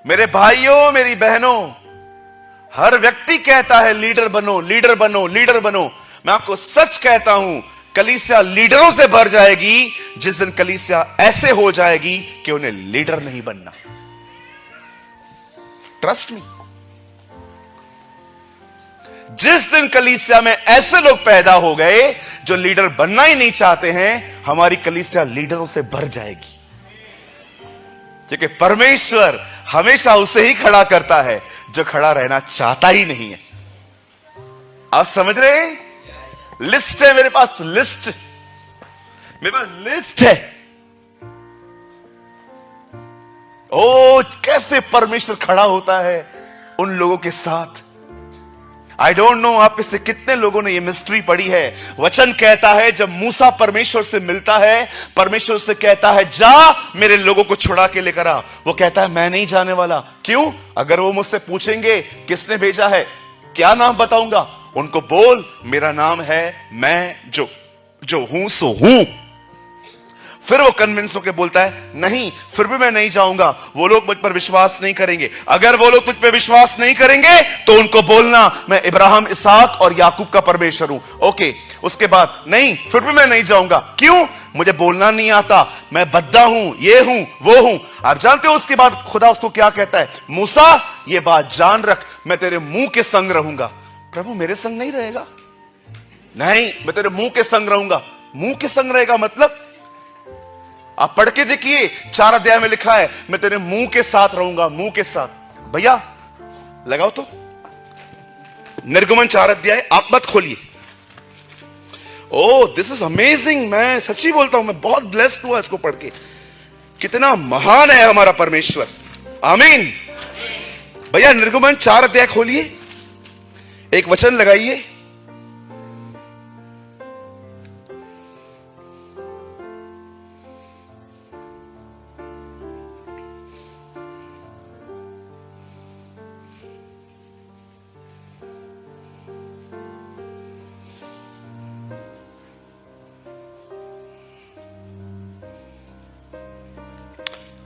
मेरे भाइयों, मेरी बहनों, हर व्यक्ति कहता है लीडर बनो, लीडर बनो, लीडर बनो। मैं आपको सच कहता हूं, कलीसिया लीडरों से भर जाएगी जिस दिन कलीसिया ऐसे हो जाएगी कि उन्हें लीडर नहीं बनना। Trust me. जिस दिन कलीसिया में ऐसे लोग पैदा हो गए जो लीडर बनना ही नहीं चाहते हैं, हमारी कलीसिया लीडरों से भर जाएगी। क्योंकि परमेश्वर हमेशा उसे ही खड़ा करता है जो खड़ा रहना चाहता ही नहीं है। आप समझ रहे हैं? लिस्ट है मेरे पास, लिस्ट, मेरे पास लिस्ट है। ओ, कैसे परमेश्वर खड़ा होता है उन लोगों के साथ। आई डोंट नो आप में से कितने लोगों ने यह मिस्ट्री पढ़ी है। वचन कहता है जब मूसा परमेश्वर से मिलता है, परमेश्वर से कहता है जा मेरे लोगों को छुड़ा के लेकर आ। वो कहता है मैं नहीं जाने वाला। क्यों? अगर वो मुझसे पूछेंगे किसने भेजा है, क्या नाम बताऊंगा? उनको बोल मेरा नाम है मैं जो हूं सो हूं। फिर वो कन्विंस होकर बोलता है नहीं, फिर भी मैं नहीं जाऊंगा, वो लोग मुझ पर विश्वास नहीं करेंगे। अगर वो लोग तुझ पर विश्वास नहीं करेंगे तो उनको बोलना मैं इब्राहिम, इसहाक और याकूब का परमेश्वर हूं। ओके, उसके बाद नहीं, फिर भी मैं नहीं जाऊंगा। क्यों? मुझे बोलना नहीं आता, मैं बद्दा हूं, ये हूं, वो हूं। आप जानते हो उसके बाद खुदा उसको क्या कहता है? मूसा, ये बात जान रख, मैं तेरे मुंह के संग रहूंगा। प्रभु मेरे संग नहीं रहेगा? नहीं, मैं तेरे मुंह के संग रहूंगा। मुंह के संग रहेगा मतलब आप पढ़ के देखिए, 4 अध्याय में लिखा है मैं तेरे मुंह के साथ रहूंगा, मुंह के साथ। भैया लगाओ तो निर्गमन 4 अध्याय, आप मत खोलिए। Oh this is amazing. मैं सच्ची बोलता हूं, मैं बहुत ब्लेस्ड हुआ इसको पढ़ के। कितना महान है हमारा परमेश्वर। आमीन। भैया निर्गमन 4 अध्याय खोलिए, एक वचन लगाइए।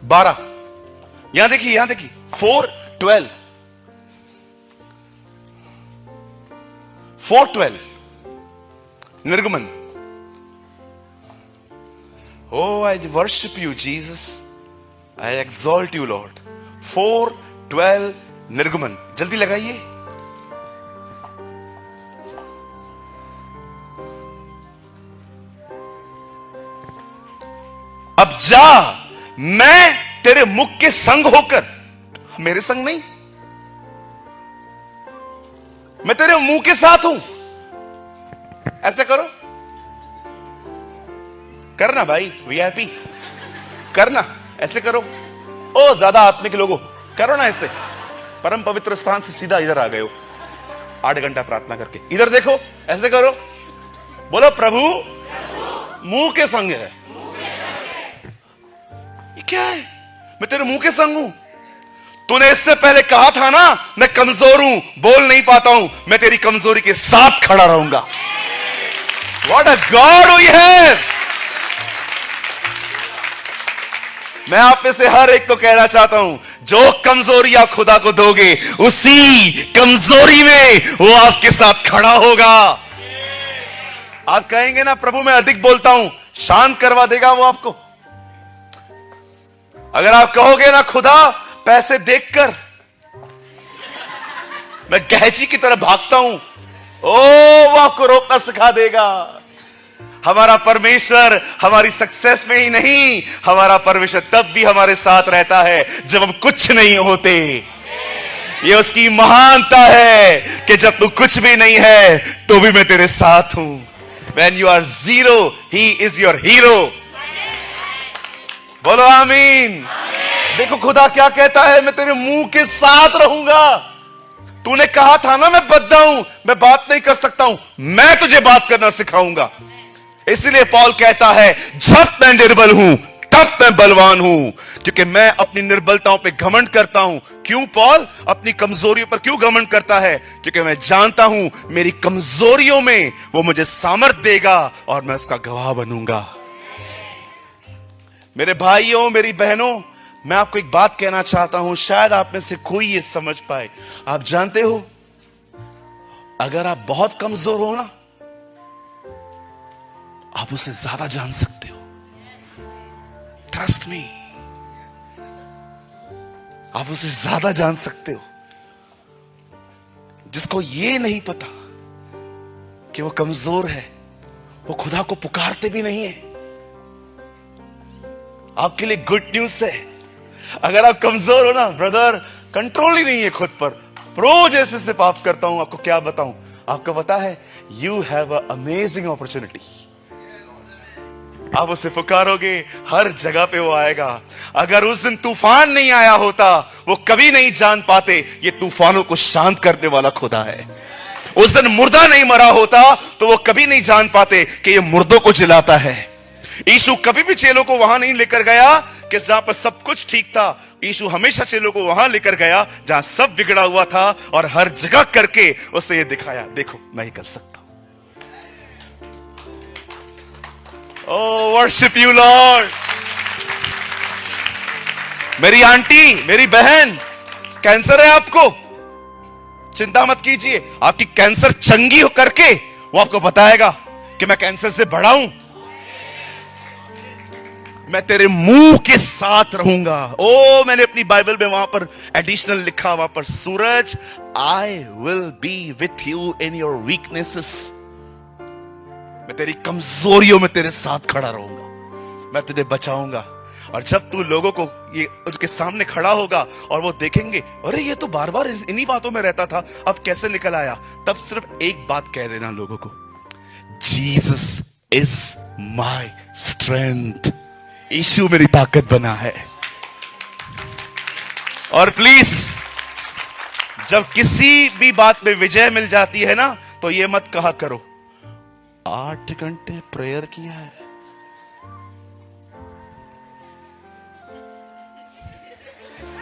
बारह, यहां देखिए, यहां देखिए 4:12 4:12 निर्गमन। Oh, I worship you, Jesus. I exalt you, Lord. 4:12 निर्गमन, जल्दी लगाइए। अब जा, मैं तेरे मुख के संग होकर, मेरे संग नहीं, मैं तेरे मुंह के साथ हूं। ऐसे करो, करना भाई, वीआईपी करना, ऐसे करो। ओ ज्यादा आत्मिक लोगों, करो ना ऐसे। परम पवित्र स्थान से सीधा इधर आ गए हो 8 घंटा प्रार्थना करके। इधर देखो, ऐसे करो, बोलो प्रभु मुंह के संग है। ये क्या है? मैं तेरे मुंह के संग हूं। तूने इससे पहले कहा था ना मैं कमजोर हूं, बोल नहीं पाता हूं, मैं तेरी कमजोरी के साथ खड़ा रहूंगा। What a God we have! मैं आप में से हर एक को कहना चाहता हूं, जो कमजोरियां खुदा को दोगे उसी कमजोरी में वो आपके साथ खड़ा होगा। आप कहेंगे ना प्रभु मैं अधिक बोलता हूं, शांत करवा देगा वो आपको। अगर आप कहोगे ना खुदा पैसे देखकर मैं गहजी की तरह भागता हूं, ओ वो आपको रोकना सिखा देगा। हमारा परमेश्वर हमारी सक्सेस में ही नहीं, हमारा परमेश्वर तब भी हमारे साथ रहता है जब हम कुछ नहीं होते। ये उसकी महानता है कि जब तू कुछ भी नहीं है तो भी मैं तेरे साथ हूं। When you are zero, he is your hero. बोलो आमीन। देखो खुदा क्या कहता है, मैं तेरे मुंह के साथ रहूंगा। तूने कहा था ना मैं बद्दा हूं, मैं बात नहीं कर सकता हूं, मैं तुझे बात करना सिखाऊंगा। इसलिए पौल कहता है जब मैं निर्बल हूं तब मैं बलवान हूं, क्योंकि मैं अपनी निर्बलताओं पे घमंड करता हूं। क्यों पौल अपनी कमजोरियों पर क्यों घमंड करता है? क्योंकि मैं जानता हूं मेरी कमजोरियों में वो मुझे सामर्थ देगा और मैं उसका गवाह बनूंगा। मेरे भाइयों, मेरी बहनों, मैं आपको एक बात कहना चाहता हूं, शायद आप में से कोई ये समझ पाए। आप जानते हो, अगर आप बहुत कमजोर हो ना, आप उसे ज्यादा जान सकते हो। ट्रस्ट मी, आप उसे ज्यादा जान सकते हो। जिसको ये नहीं पता कि वो कमजोर है, वो खुदा को पुकारते भी नहीं है। आपके लिए गुड न्यूज है, अगर आप कमजोर हो ना ब्रदर, कंट्रोल ही नहीं है खुद पर, रोज ऐसे से पाप करता हूं। आपको क्या बताऊं, आपको पता है, you have a amazing opportunity. आप उसे पुकारोगे, हर जगह पे वो आएगा। अगर उस दिन तूफान नहीं आया होता, वो कभी नहीं जान पाते ये तूफानों को शांत करने वाला खुदा है। उस दिन मुर्दा नहीं मरा होता तो वो कभी नहीं जान पाते कि ये मुर्दों को जिलाता है। यीशु कभी भी चेलों को वहां नहीं लेकर गया कि जहां पर सब कुछ ठीक था। यीशु हमेशा चेलों को वहां लेकर गया जहां सब बिगड़ा हुआ था, और हर जगह करके उसे ये दिखाया, देखो मैं ही कर सकता हूं। Oh, worship you, Lord. मेरी आंटी, मेरी बहन, कैंसर है आपको, चिंता मत कीजिए। आपकी कैंसर चंगी हो करके वो आपको बताएगा कि मैं कैंसर से बड़ा हूं, मैं तेरे मुंह के साथ रहूंगा। ओ, मैंने अपनी बाइबल में वहां पर एडिशनल लिखा, वहां पर, Suraj, I will be with you in your weaknesses. मैं तेरी कमजोरियों में तेरे साथ खड़ा रहूंगा, मैं तुझे बचाऊंगा। और जब तू लोगों को ये उनके सामने खड़ा होगा और वो देखेंगे, अरे ये तो बार बार इन्हीं बातों में रहता था, अब कैसे निकल आया, तब सिर्फ एक बात कह देना लोगों को, जीसस इज माई स्ट्रेंथ। यीशु मेरी ताकत बना है। और प्लीज, जब किसी भी बात में विजय मिल जाती है ना, तो ये मत कहा करो 8 घंटे प्रेयर किया है।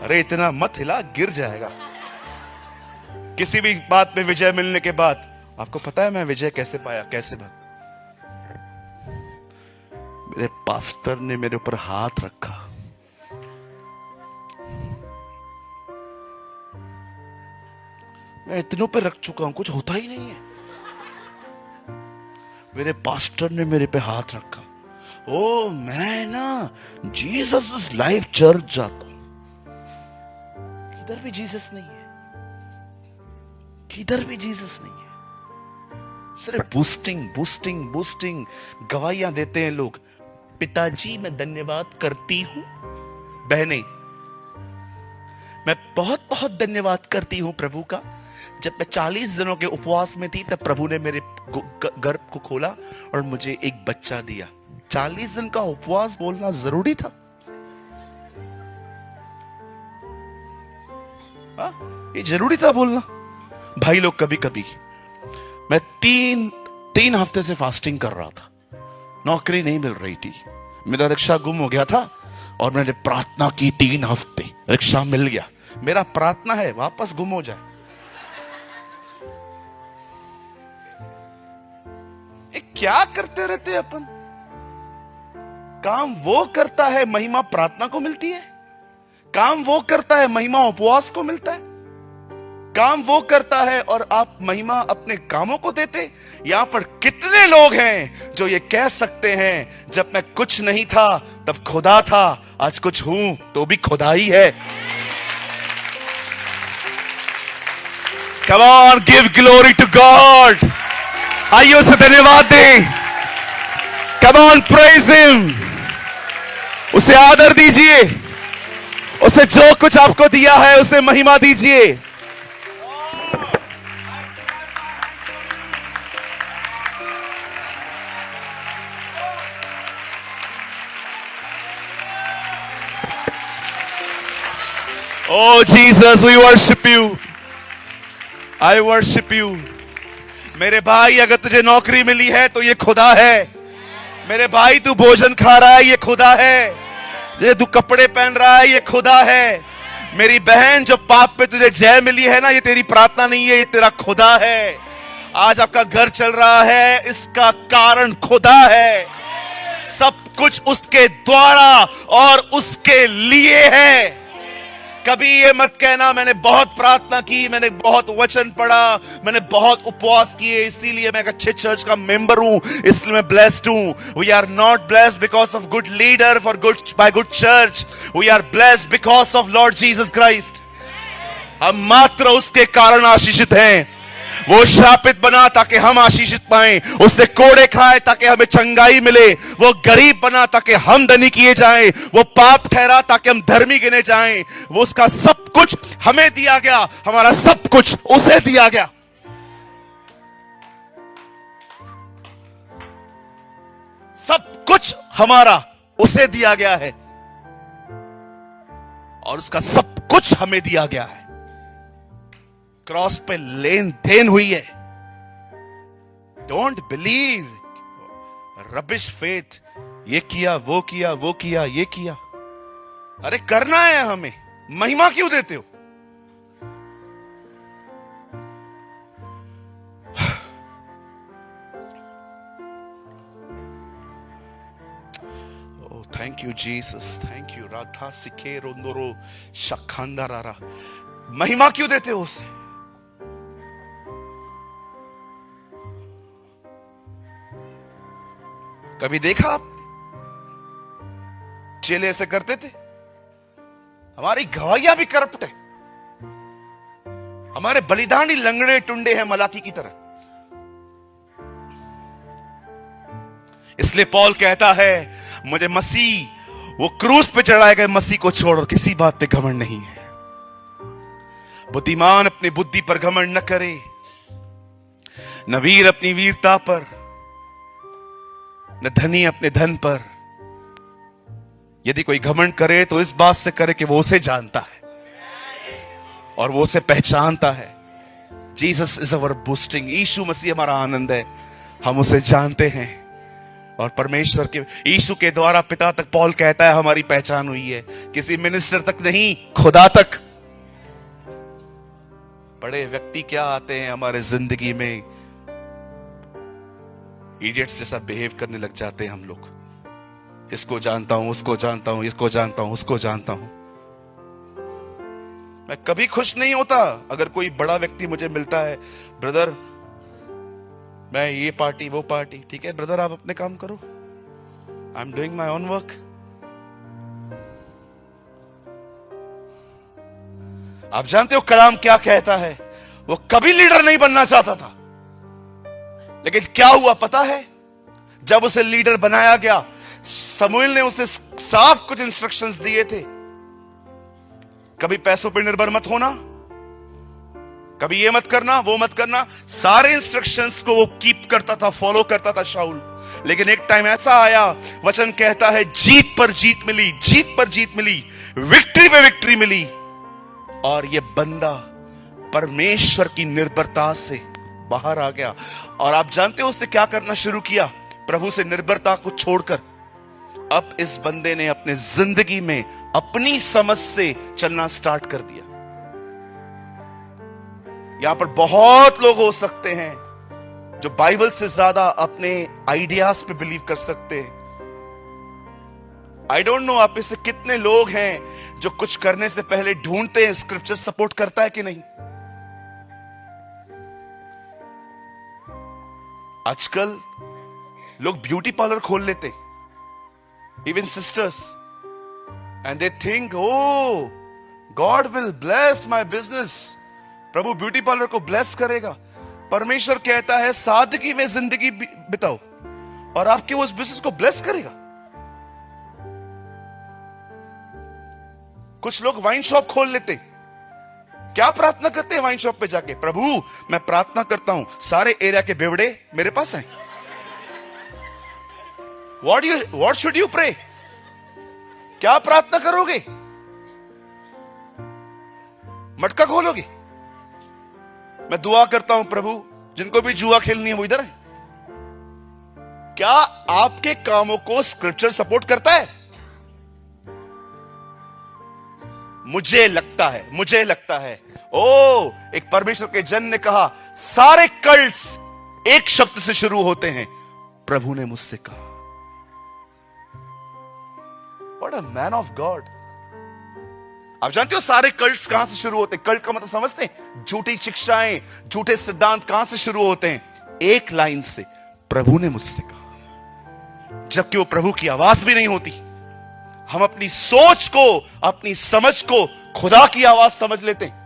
अरे इतना मत हिला, गिर जाएगा। किसी भी बात में विजय मिलने के बाद, आपको पता है मैं विजय कैसे पाया, कैसे बात, मेरे पास्टर ने मेरे ऊपर हाथ रखा, मैं इतनों पे रख चुका हूं, कुछ होता ही नहीं है। मेरे पास्टर ने मेरे पे हाथ रखा। ओ, मैं ना जीसस लाइफ चर्च जाता हूं, किधर भी जीसस नहीं है, किधर भी जीसस नहीं है। सिर्फ बूस्टिंग बूस्टिंग बूस्टिंग, गवाहियां देते हैं लोग। पिताजी मैं धन्यवाद करती हूं, बहने मैं बहुत बहुत धन्यवाद करती हूं प्रभु का। जब मैं 40 दिनों के उपवास में थी, तब प्रभु ने मेरे गर्भ को खोला और मुझे एक बच्चा दिया। 40 दिन का उपवास बोलना जरूरी था? ये जरूरी था बोलना? भाई लोग, कभी कभी मैं तीन हफ्ते से फास्टिंग कर रहा था, नौकरी नहीं मिल रही थी, मेरा रिक्शा गुम हो गया था, और मैंने प्रार्थना की 3 हफ्ते, रिक्शा मिल गया। मेरा प्रार्थना है वापस गुम हो जाए। क्या करते रहते अपन? काम वो करता है, महिमा प्रार्थना को मिलती है। काम वो करता है, महिमा उपवास को मिलता है। काम वो करता है और आप महिमा अपने कामों को देते। यहां पर कितने लोग हैं जो ये कह सकते हैं, जब मैं कुछ नहीं था तब खुदा था, आज कुछ हूं तो भी खुदा ही है। Come on, give glory to God. आइए उसे धन्यवाद दें। Come on, praise him. उसे आदर दीजिए, उसे जो कुछ आपको दिया है उसे महिमा दीजिए। Oh Jesus, we worship you. I worship you. मेरे भाई, अगर तुझे नौकरी मिली है तो ये खुदा है। मेरे भाई, तू भोजन खा रहा है, ये खुदा है। ये तू कपड़े पहन रहा है, ये खुदा है। मेरी बहन, जो पाप पे तुझे जय मिली है ना, ये तेरी प्रार्थना नहीं है, ये तेरा खुदा है। आज आपका घर चल रहा है, इसका कारण खुदा है। सब कुछ उसके द्वारा और उसके लिए है। कभी ये मत कहना मैंने बहुत प्रार्थना की, मैंने बहुत वचन पढ़ा, मैंने बहुत उपवास किए, इसीलिए मैं एक अच्छे चर्च का मेंबर हूं, इसलिए मैं ब्लेस्ड हूं। We are not blessed because of good leader for good by good church, we are blessed because of Lord Jesus Christ. हम मात्र उसके कारण आशीषित हैं। वो श्रापित बना ताकि हम आशीषित पाएं, उससे कोड़े खाए ताकि हमें चंगाई मिले, वो गरीब बना ताकि हम धनी किए जाएं, वो पाप ठहरा ताकि हम धर्मी गिने जाएं। वो उसका सब कुछ हमें दिया गया, हमारा सब कुछ उसे दिया गया। सब कुछ हमारा उसे दिया गया है और उसका सब कुछ हमें दिया गया है। क्रॉस पे लेन देन हुई है। डोंट बिलीव रबिश फेथ, ये किया वो किया वो किया ये किया। अरे करना है हमें, महिमा क्यों देते हो? Thank you Jesus, thank you. Radha सिखे रोंदोरो शखांदा रारा। महिमा क्यों देते हो उसे? कभी देखा आप चेले ऐसे करते थे? हमारी गवाहियां भी करप्ट है, हमारे बलिदानी लंगड़े टुंडे हैं मलाकी की तरह। इसलिए पौल कहता है मुझे मसीह, वो क्रूस पे चढ़ाए गए मसीह को छोड़ किसी बात पे घमंड नहीं है। बुद्धिमान अपनी बुद्धि पर घमंड न करे, न वीर अपनी वीरता पर, न धनी अपने धन पर। यदि कोई घमंड करे तो इस बात से करे कि वो उसे जानता है और वो उसे पहचानता है। Jesus is our boosting. यीशु मसीह हमारा आनंद है, हम उसे जानते हैं और परमेश्वर के यीशु के द्वारा पिता तक पौल कहता है हमारी पहचान हुई है। किसी मिनिस्टर तक नहीं, खुदा तक। बड़े व्यक्ति क्या आते हैं हमारे जिंदगी में, इडियट्स जैसा बिहेव करने लग जाते हैं हम लोग। इसको जानता हूं, उसको जानता हूं, इसको जानता हूं, उसको जानता हूं। मैं कभी खुश नहीं होता अगर कोई बड़ा व्यक्ति मुझे मिलता है, ब्रदर मैं ये पार्टी वो पार्टी। ठीक है ब्रदर, आप अपने काम करो, I am doing my own work. आप जानते हो कलाम क्या कहता है? वो कभी लीडर नहीं बनना चाहता था, लेकिन क्या हुआ पता है? जब उसे लीडर बनाया गया, शमूएल ने उसे साफ कुछ इंस्ट्रक्शंस दिए थे। कभी पैसों पर निर्भर मत होना, कभी ये मत करना वो मत करना। सारे इंस्ट्रक्शंस को वो कीप करता था, फॉलो करता था शाऊल। लेकिन एक टाइम ऐसा आया, वचन कहता है जीत पर जीत मिली, जीत पर जीत मिली, विक्ट्री पे विक्ट्री मिली। और ये बंदा परमेश्वर की निर्भरता से बाहर आ गया। और आप जानते हो उसने क्या करना शुरू किया? प्रभु से निर्भरता को छोड़कर अब इस बंदे ने अपने जिंदगी में अपनी समझ से चलना स्टार्ट कर दिया। यहां पर बहुत लोग हो सकते हैं जो बाइबल से ज्यादा अपने आइडियाज पे बिलीव कर सकते हैं। आई डोंट नो आप में से कितने लोग हैं जो कुछ करने से पहले ढूंढते हैं स्क्रिप्चर सपोर्ट करता है कि नहीं। आजकल लोग ब्यूटी पार्लर खोल लेते, even sisters, and they think oh God will bless my business. प्रभु ब्यूटी पार्लर को ब्लेस करेगा। परमेश्वर कहता है सादगी में जिंदगी बिताओ और आपके वो उस बिजनेस को ब्लेस करेगा। कुछ लोग वाइन शॉप खोल लेते, क्या प्रार्थना करते हैं वाइन शॉप पे जाके? प्रभु मैं प्रार्थना करता हूं सारे एरिया के बेवड़े मेरे पास हैं। What should you pray? क्या प्रार्थना करोगे? मटका खोलोगे? मैं दुआ करता हूं प्रभु जिनको भी जुआ खेलनी है वो इधर है। क्या आपके कामों को स्क्रिप्चर सपोर्ट करता है? मुझे लगता है ओ एक परमेश्वर के जन ने कहा सारे कल्ट्स एक शब्द से शुरू होते हैं, प्रभु ने मुझसे कहा। What a man of God. आप जानते हो सारे कल्ट्स कहां से शुरू होते हैं? कल्ट का मतलब समझते हैं? झूठी शिक्षाएं, झूठे सिद्धांत कहां से शुरू होते हैं? एक लाइन से, प्रभु ने मुझसे कहा। जबकि वो प्रभु की आवाज भी नहीं होती। हम अपनी सोच को, अपनी समझ को खुदा की आवाज समझ लेते हैं।